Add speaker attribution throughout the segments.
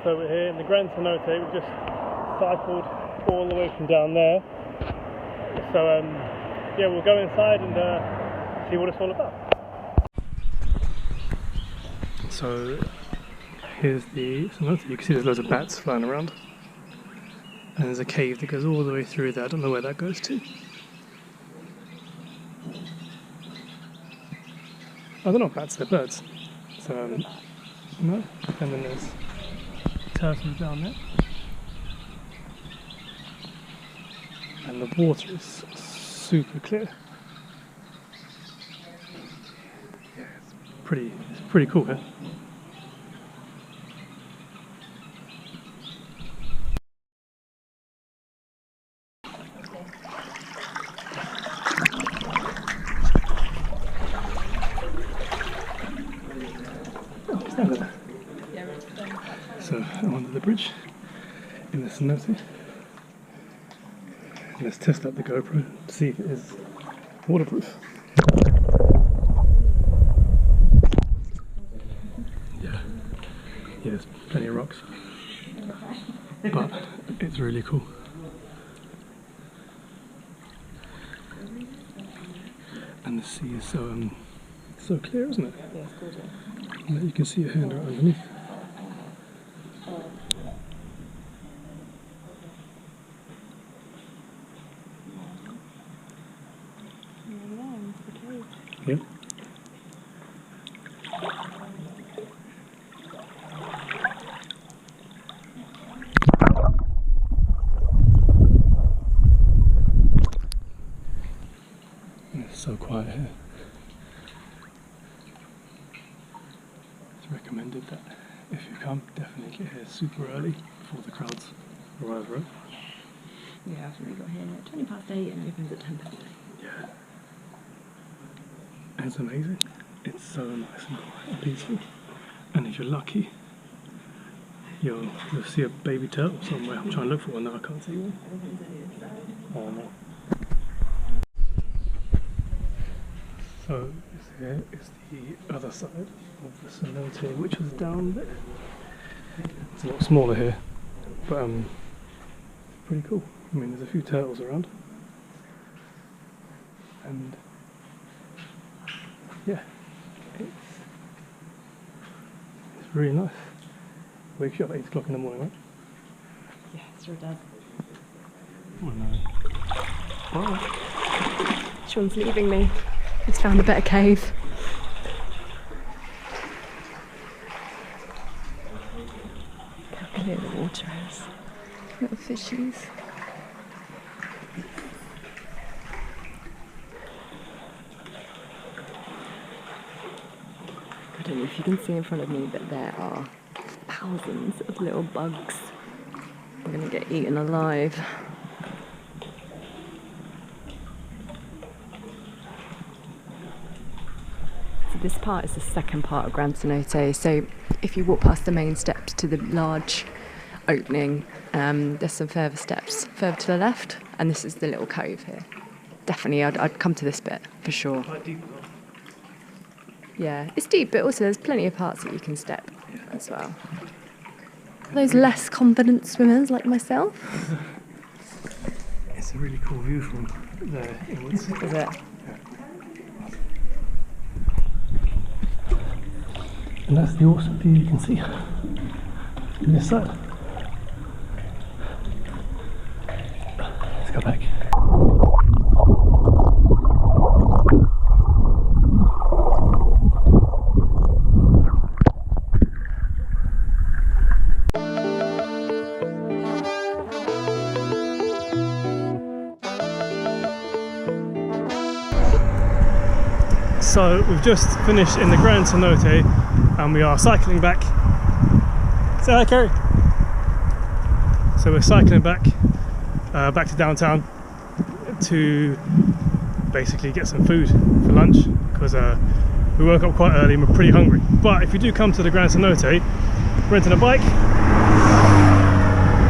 Speaker 1: So we're here in the Gran Cenote. We've just cycled all the way from down there. So yeah, we'll go inside and see what it's all about. So here's the cenote. You can see there's loads of bats flying around. And there's a cave that goes all the way through there. I don't know where that goes to. Oh, they're not bats, they're birds. So, no. And then there's turtles down there. And the water is super clear. Yeah, it's pretty cool here. So I'm under the bridge in the cenote. Let's test out the GoPro to see if it is waterproof. Yeah, there's plenty of rocks, but it's really cool. And the sea is so clear, isn't it?
Speaker 2: Yeah, it's gorgeous.
Speaker 1: And you can see your hand right underneath. Yeah. It's so quiet here. It's recommended that if you come, definitely get here super early before the crowds arrive, right?
Speaker 2: Yeah, I think we got here at 20 past 8 and it opens at 10 past 8.
Speaker 1: Yeah. It's amazing. It's so nice and quiet and peaceful. And if you're lucky, you'll see a baby turtle somewhere. I'm trying to look for one now, I can't see one. Oh no. So here is the other side of the cenote, which is down there. It's a lot smaller here, but pretty cool. I mean, there's a few turtles around. And yeah, it's really nice. Wakes you up at 8 o'clock in the morning, right?
Speaker 2: Yeah, it sure does.
Speaker 1: Oh no. Bye.
Speaker 2: Sean's leaving me. He's found a better cave. Look how clear the water is. Little fishies. I don't know if you can see in front of me, but there are thousands of little bugs. We're going to get eaten alive. So this part is the second part of Gran Cenote. So if you walk past the main steps to the large opening, there's some further steps further to the left, and this is the little cove here. Definitely, I'd come to this bit for sure.
Speaker 1: Quite deep.
Speaker 2: Yeah, it's deep, but also there's plenty of parts that you can step as well. For those less confident swimmers like myself.
Speaker 1: It's a really cool view from there inwards.
Speaker 2: Is it?
Speaker 1: Yeah. And that's the awesome view you can see on this side. Let's go back. So we've just finished in the Gran Cenote and we are cycling back. Say hi, Kerry. So we're cycling back to downtown to basically get some food for lunch because we woke up quite early and we're pretty hungry. But if you do come to the Gran Cenote, renting a bike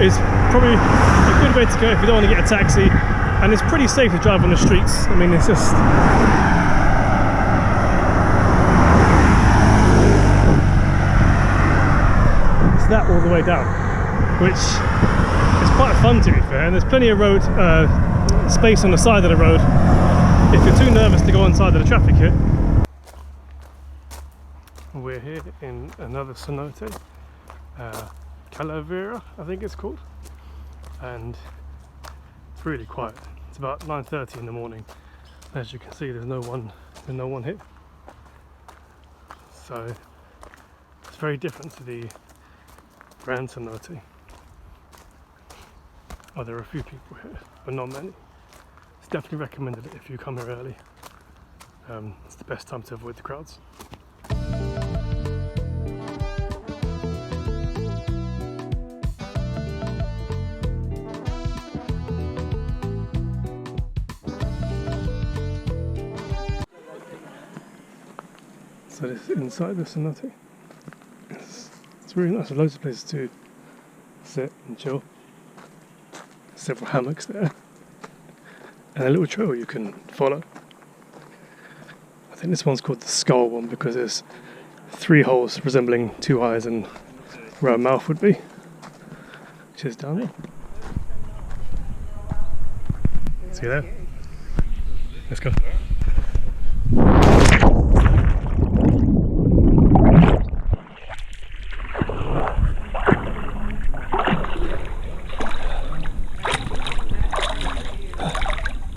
Speaker 1: is probably a good way to go if you don't want to get a taxi, and it's pretty safe to drive on the streets. I mean, it's just it's that all the way down, which is quite fun to be fair, and there's plenty of road space on the side of the road if you're too nervous to go inside of the traffic here. We're here in another cenote, Calavera I think it's called, and it's really quiet. It's about 9:30 in the morning. As you can see, there's no one here, so it's very different to the Gran Cenote. Oh, there are a few people here, but not many. It's definitely recommended if you come here early. It's the best time to avoid the crowds. So this is inside the cenote. It's really nice. There's loads of places to sit and chill. Several hammocks there, and a little trail you can follow. I think this one's called the skull one because there's 3 holes resembling 2 eyes and where a mouth would be, which is down there. See you there? Let's go.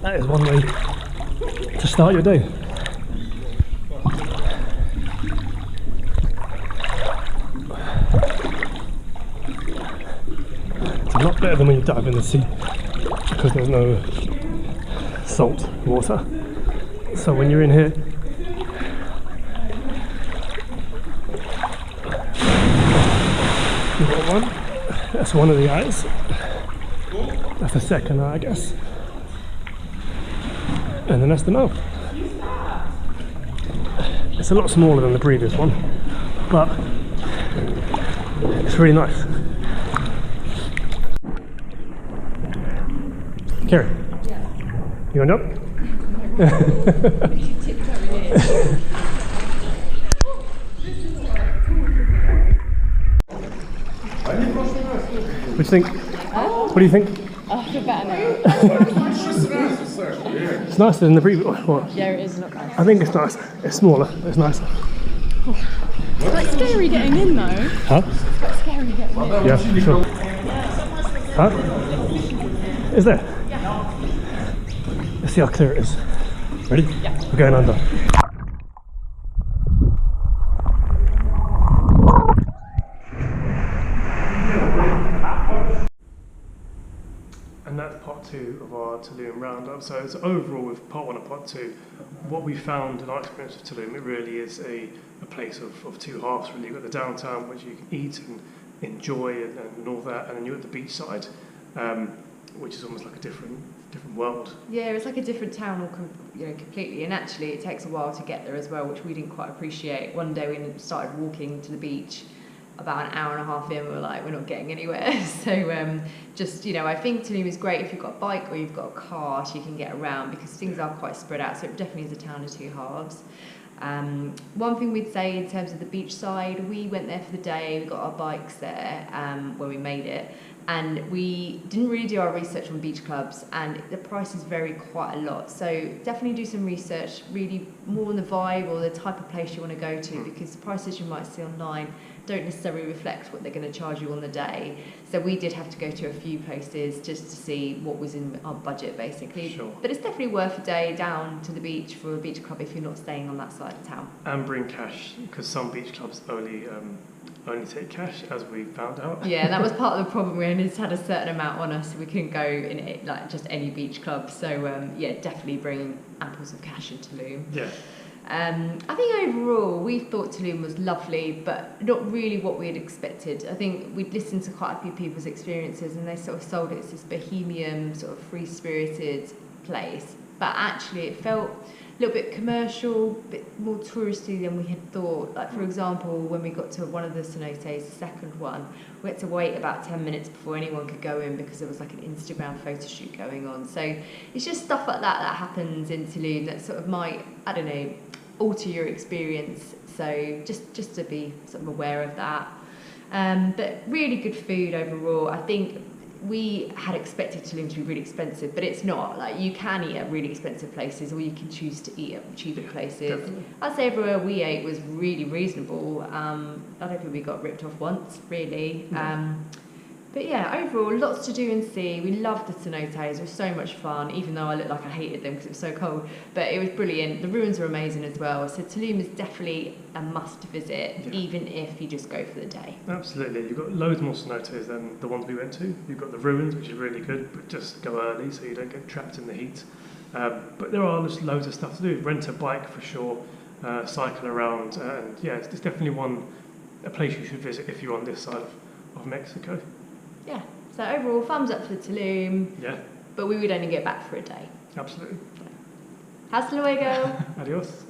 Speaker 1: That is one way to start your day. It's a lot better than when you dive in the sea because there's no salt water. So when you're in here, you've got one. That's one of the eyes. That's the second eye, I guess. And then that's the mouth. It's a lot smaller than the previous one, but it's really nice. Kerry, you want up? What do you think? What do you think?
Speaker 2: I feel better now.
Speaker 1: It's nicer than the previous one. What?
Speaker 2: Yeah, it is not nice.
Speaker 1: I think it's nice. It's smaller, but it's nicer.
Speaker 2: It's quite scary getting in though.
Speaker 1: Huh?
Speaker 2: It's quite scary getting in.
Speaker 1: Yeah, for sure. Huh? Is there? Let's see how clear it is. Ready?
Speaker 2: Yeah.
Speaker 1: We're going under. And that's part 2 of our Tulum roundup. So it's overall with part 1 and part 2, what we found in our experience of Tulum, it really is a place of 2 halves really. You've got the downtown which you can eat and enjoy and all that, and then you're at the beach side, which is almost like a different world.
Speaker 2: Yeah, it's like a different town, completely. And actually, it takes a while to get there as well, which we didn't quite appreciate. One day we started walking to the beach. About an hour and a half in, we were like, we're not getting anywhere. So I think Tulum is great if you've got a bike or you've got a car, so you can get around because things are quite spread out. So it definitely is a town of 2 halves. One thing we'd say in terms of the beach side, we went there for the day, we got our bikes there when we made it, and we didn't really do our research on beach clubs, and the prices vary quite a lot. So definitely do some research, really more on the vibe or the type of place you want to go to, because the prices you might see online don't necessarily reflect what they're going to charge you on the day. So we did have to go to a few places just to see what was in our budget, basically.
Speaker 1: Sure.
Speaker 2: But it's definitely worth a day down to the beach for a beach club if you're not staying on that side of town.
Speaker 1: And bring cash, because some beach clubs only take cash, as we found out.
Speaker 2: Yeah, that was part of the problem. We only just had a certain amount on us, so we couldn't go in it, like just any beach club. So definitely bring apples of cash into Tulum.
Speaker 1: Yeah.
Speaker 2: I think overall we thought Tulum was lovely, but not really what we had expected. I think we'd listened to quite a few people's experiences, and they sort of sold it as this bohemian, sort of free-spirited place. But actually, it felt a little bit commercial, a bit more touristy than we had thought. Like, for example, when we got to one of the cenotes, the second one, we had to wait about 10 minutes before anyone could go in because there was like an Instagram photo shoot going on. So it's just stuff like that happens in Tulum that sort of might, I don't know, alter your experience. So just to be sort of aware of that. But really good food overall. I think we had expected Tulum to be really expensive, but it's not. Like, you can eat at really expensive places, or you can choose to eat at cheaper places.
Speaker 1: Definitely.
Speaker 2: I'd say everywhere we ate was really reasonable. I don't think we got ripped off once, really. But yeah, overall, lots to do and see. We loved the cenotes. It was so much fun, even though I looked like I hated them because it was so cold. But it was brilliant. The ruins were amazing as well. So Tulum is definitely a must visit, even if you just go for the day.
Speaker 1: Absolutely. You've got loads more cenotes than the ones we went to. You've got the ruins, which is really good, but just go early so you don't get trapped in the heat. But there are just loads of stuff to do. Rent a bike for sure, cycle around, and yeah, it's definitely a place you should visit if you're on this side of Mexico.
Speaker 2: Yeah, so overall, thumbs up for Tulum.
Speaker 1: Yeah.
Speaker 2: But we would only go back for a day.
Speaker 1: Absolutely.
Speaker 2: Hasta luego.
Speaker 1: Adios.